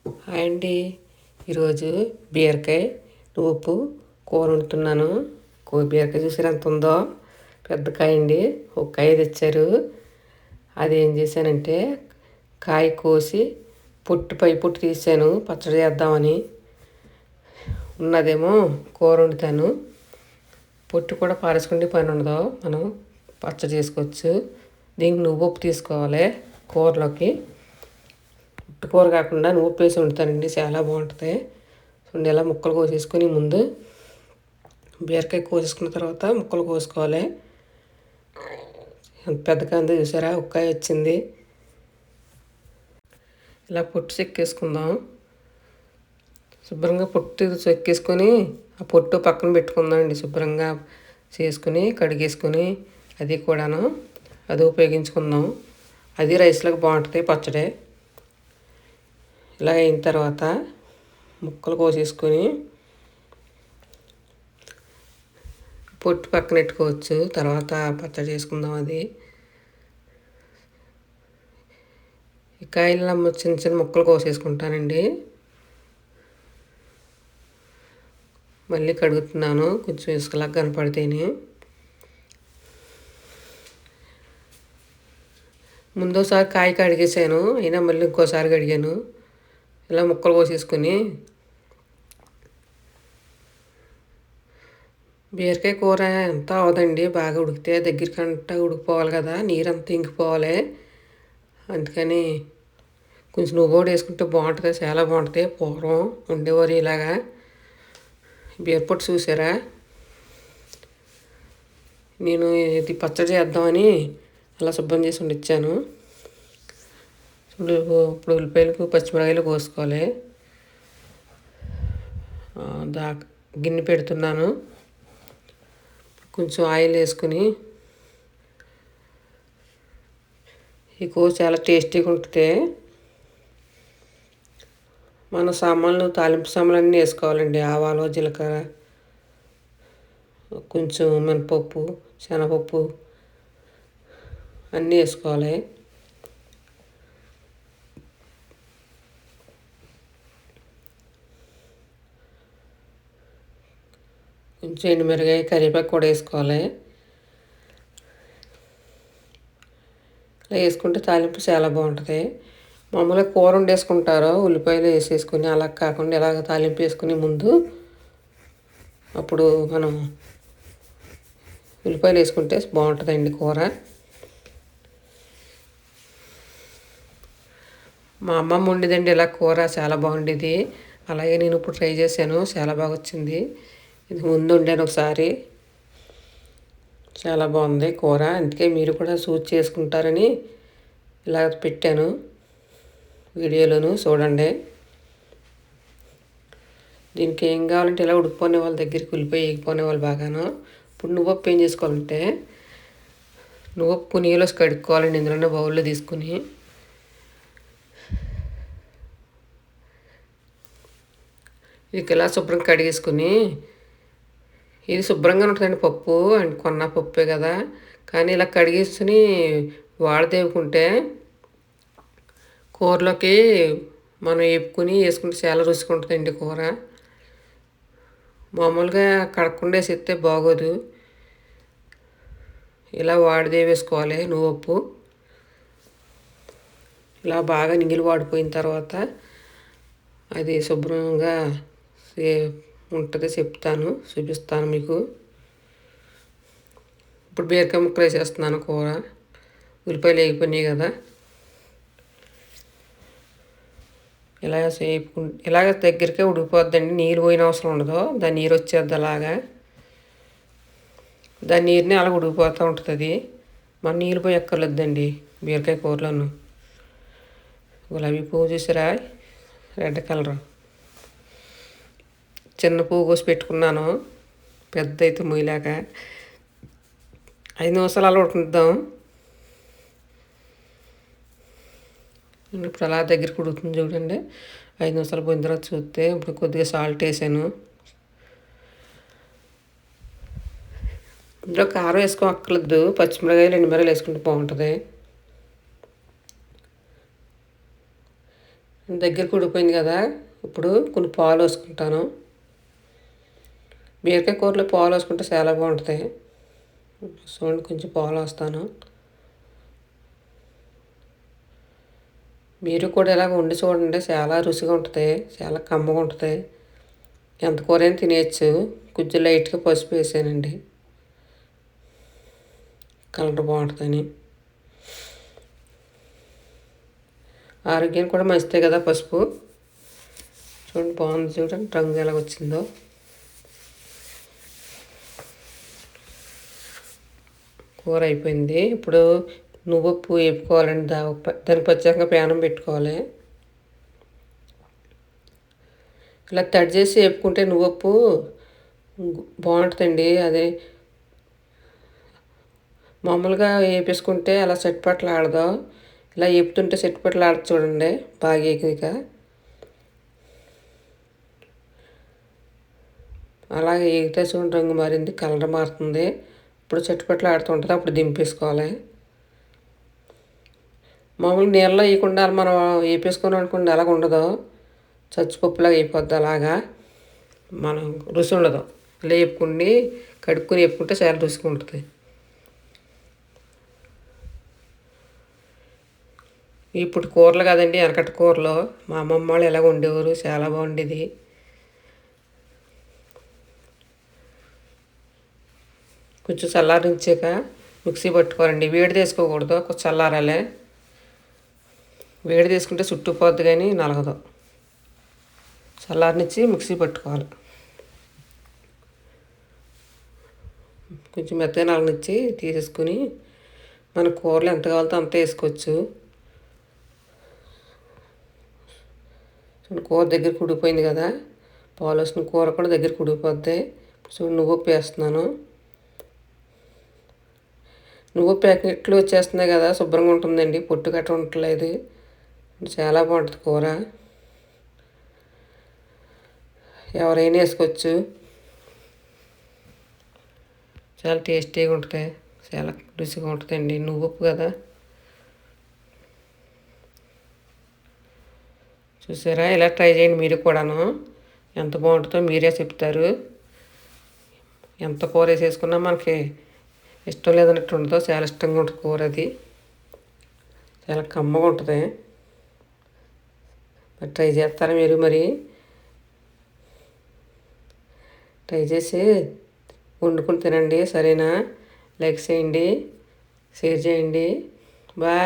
Hi అండి. ఈరోజు బీరకాయ ఉప్పు కూర వండుతున్నాను. బీరకాయ చూసారు ఎంత ఉందో, పెద్ద కాయ అండి. ఒక కాయ తెచ్చారు. అది ఏం చేశానంటే కాయ కోసి పై పొట్టు తీసాను పచ్చడి చేద్దామని. ఉన్నదేమో కూర వండుతాను. పొట్టు కూడా పారేసుకుంటే పని ఉండదు, మనం పచ్చడి చేసుకోవచ్చు. దీనికి నువ్వు తీసుకోవాలి కూరలోకి. కూర కాకుండా నువ్వు వేసి వండుతానండి, చాలా బాగుంటుంది. చూడండి, ఇలా ముక్కలు కోసేసుకొని ముందు బీరకాయ కోసేసుకున్న తర్వాత ముక్కలు కోసుకోవాలి. ఎంత పెద్దగా ఉందో చూసారా, ఉక్కాయ వచ్చింది. ఇలా పొట్టు చెక్కేసుకుందాం. శుభ్రంగా పొట్టు చెక్కేసుకొని ఆ పొట్టు పక్కన పెట్టుకుందాం అండి. శుభ్రంగా చేసుకుని కడిగేసుకొని అది కూడాను అది ఉపయోగించుకుందాం. అది రైస్లోకి బాగుంటుంది పచ్చడి. ఇలా అయిన తర్వాత ముక్కలు కోసేసుకొని పొట్టు పక్కన పెట్టుకోవచ్చు. తర్వాత పచ్చడి చేసుకుందాం. అది ఈ కాయలు చిన్న చిన్న ముక్కలు కోసేసుకుంటానండి. మళ్ళీ కడుగుతున్నాను, కొంచెం ఇసుకలాగా కనపడితేనే. ముందోసారి కాయ కడిగేసాను, అయినా మళ్ళీ ఇంకోసారి కడిగాను. ఇలా ముక్కలు కోసేసుకొని బీరకాయ కూర ఎంత అవదండి, బాగా ఉడికితే దగ్గరికంటా ఉడికిపోవాలి కదా, నీరంతా ఇంకిపోవాలి. అందుకని కొంచెం నువ్వు కూడా వేసుకుంటే బాగుంటుంది, చాలా బాగుంటుంది. పూర్వం ఉండేవారు ఇలాగా. బీరపొట్టు చూసారా, నేను ఇది పచ్చడి చేద్దామని అలా శుభ్రం చేసి వండిచ్చాను. ఇప్పుడు ఉల్లిపాయలకు పచ్చిమిరకాయలు కోసుకోవాలి. గిన్నె పెడుతున్నాను. కొంచెం ఆయిల్ వేసుకుని, ఈ కూర చాలా టేస్టీగా ఉంటుంది. మన సామాన్లు తాలింపు సామాన్లు అన్నీ వేసుకోవాలండి. ఆవాలు, జీలకర్ర, కొంచెం మినపప్పు, శనగపప్పు అన్నీ వేసుకోవాలి. కొంచెం ఎండుమిరగాయ, కరివేపాకు కూడా వేసుకోవాలి. ఇలా వేసుకుంటే తాలింపు చాలా బాగుంటుంది. మామూలుగా కూర వండేసుకుంటారు ఉల్లిపాయలు వేసేసుకుని, అలా కాకుండా ఇలాగ తాలింపు వేసుకుని ముందు అప్పుడు మనం ఉల్లిపాయలు వేసుకుంటే బాగుంటుందండి కూర. మా అమ్మమ్మ వండిదండి ఇలా కూర, చాలా బాగుండేది. అలాగే నేను ఇప్పుడు ట్రై చేశాను, చాలా బాగా వచ్చింది. ఇది ముందు వండాను ఒకసారి, చాలా బాగుంది కూర. అందుకే మీరు కూడా సూట్ చేసుకుంటారని ఇలా పెట్టాను వీడియోలోను, చూడండి. దీనికి ఏం కావాలంటే ఇలా ఉడికిపోనే వాళ్ళ దగ్గరికి ఉల్లిపాయ వేగిపోనే వాళ్ళు బాగాను. ఇప్పుడు నువ్వొప్పు ఏం చేసుకోవాలంటే, నువ్వొప్పు నీళ్ళు కడుక్కోవాలండి. ఇందులోనే బౌల్లో తీసుకుని ఇది ఇలా శుభ్రం కడిగేసుకుని, ఇది శుభ్రంగా ఉంటుందండి పప్పు, అండ్ కొన్న పప్పే కదా, కానీ ఇలా కడిగేసుకుని వాడదేవుకుంటే కూరలోకి మనం వేపుకుని వేసుకుంటే చాలా రుచిగా ఉంటుందండి కూర. మామూలుగా కడగకుండా వేసేస్తే బాగోదు. ఇలా వాడిదే వేసుకోవాలి నువ్వొప్పు. ఇలా బాగా నీళ్ళు వాడిపోయిన తర్వాత అది శుభ్రంగా ఉంటుంది, చెప్తాను, చూపిస్తాను మీకు. ఇప్పుడు బీరకాయ ముక్కలు వేసేస్తున్నాను. కూర ఉల్లిపాయలు వేగిపోయినాయి కదా, ఇలాగ దగ్గరికే ఉడికిపోద్దండి. నీరు పోయిన అవసరం ఉండదు, దాని నీరు వచ్చేద్ది అలాగా. దాని నీరుని అలా ఉడికిపోతూ ఉంటుంది. మన నీళ్ళు పోయి ఎక్కర్లేదండి బీరకాయ కూరలోను. గులాబీ పువ్వు చూసారా, రెడ్ కలర్. చిన్న పువ్వు కోసి పెట్టుకున్నాను, పెద్ద అయితే మొయ్యలాగా. 5 నిమిషాలు అలా ఉడుకుద్దాం. ఇప్పుడు అలా దగ్గరికి ఉడుకుతుంది చూడండి. 5 నిమిషాలు పోయిన తర్వాత చూస్తే ఇప్పుడు కొద్దిగా సాల్ట్ వేసాను. ఇందులో కారం వేసుకోక్కర్లేదు, పచ్చిమిరకాయలు, ఎండుమిరకాయలు వేసుకుంటే బాగుంటుంది. దగ్గరికి ఉడిపోయింది కదా, ఇప్పుడు కొన్ని పాలు వేసుకుంటాను. బీరకాయ కూరలో పాలు వేసుకుంటే చాలా బాగుంటుంది. చూడండి, కొంచెం పాలు వేస్తాను. మీరు కూడా ఇలాగ వండి చూడండి, చాలా రుచిగా ఉంటుంది, చాలా కమ్మగా ఉంటుంది. ఎంత కూర అయినా తినేయచ్చు. కొంచెం లైట్గా పసుపు వేసానండి, కలర్ బాగుంటుందని. ఆరోగ్యానికి కూడా మంచిదే కదా పసుపు. చూడండి, బాగుంది. చూడండి రంగు ఎలా వచ్చిందో. కూర అయిపోయింది. ఇప్పుడు నువ్వుప్పు వేపుకోవాలండి. దానికి ప్రత్యేకంగా ప్యానం పెట్టుకోవాలి. ఇలా తడి చేసి వేపుకుంటే నువ్వుప్పు బాగుంటుందండి. అది మామూలుగా వేపేసుకుంటే అలా చెట్పట్లు ఆడదు. ఇలా వేపుతుంటే చెట్పట్లు ఆడదు. చూడండి, బాగా వేగిక అలాగే వేగితే చూడండి రంగు మారింది, కలర్ మారుతుంది. ఇప్పుడు చెట్పట్లు ఆడుతుంటుంది, అప్పుడు దింపేసుకోవాలి. మామూలు నీళ్ళలో వేయకుండా మనం వేపేసుకొని అనుకోండి, అలాగ ఉండదు. చచ్చిపప్పులాగా అయిపోద్ది. అలాగా మనం రుచి ఉండదు. ఇలా వేపుకుని కడుక్కుని వేపుకుంటే చాలా రుచిగా ఉంటుంది. ఇప్పుడు కూరలు కదండి, వెనకటి కూరలు మా అమ్మమ్మ వాళ్ళు ఎలాగ వండేవారు, చాలా బాగుండేది. కొంచెం చల్లారించాక మిక్సీ పట్టుకోవాలండి. వేడి తీసుకోకూడదు, కొంచెం చల్లారాలే. వేడి తీసుకుంటే చుట్టుకుపోద్ది కానీ నలగదు. చల్లారనిచ్చి మిక్సీ పట్టుకోవాలి. కొంచెం మెత్తగా నలగనిచ్చి తీసేసుకుని మన కూరలు ఎంత కావాలో అంత వేసుకోవచ్చు. కూర దగ్గరికి ఉడిపోయింది కదా, పాలు వేసిన కూర కూడా దగ్గరికి ఉడికిపోద్ది. చూడండి, నువ్వుప్పు వేస్తున్నాను. నువ్వు ప్యాకెట్లు వచ్చేస్తున్నాయి కదా, శుభ్రంగా ఉంటుందండి, పొట్టు గట్ట ఉండట్లేదు. చాలా బాగుంటుంది కూర. ఎవరైనా వేసుకోవచ్చు. చాలా టేస్టీగా ఉంటుంది, చాలా రుచిగా ఉంటుందండి. నువ్వుప్పు కదా. చూసారా, ఇలా ట్రై చేయండి మీరు కూడాను. ఎంత బాగుంటుందో మీరే చెప్తారు. ఎంత కూర వేసేసుకున్నా మనకి ఇష్టం లేదన్నట్టు ఉండదు, చాలా ఇష్టంగా ఉంటుంది కూర. అది చాలా కమ్మగా ఉంటుంది. మరి ట్రై చేస్తారా మీరు? మరి ట్రై చేసి వండుకుని తినండి, సరేనా? లైక్ చేయండి, షేర్ చేయండి. బాయ్.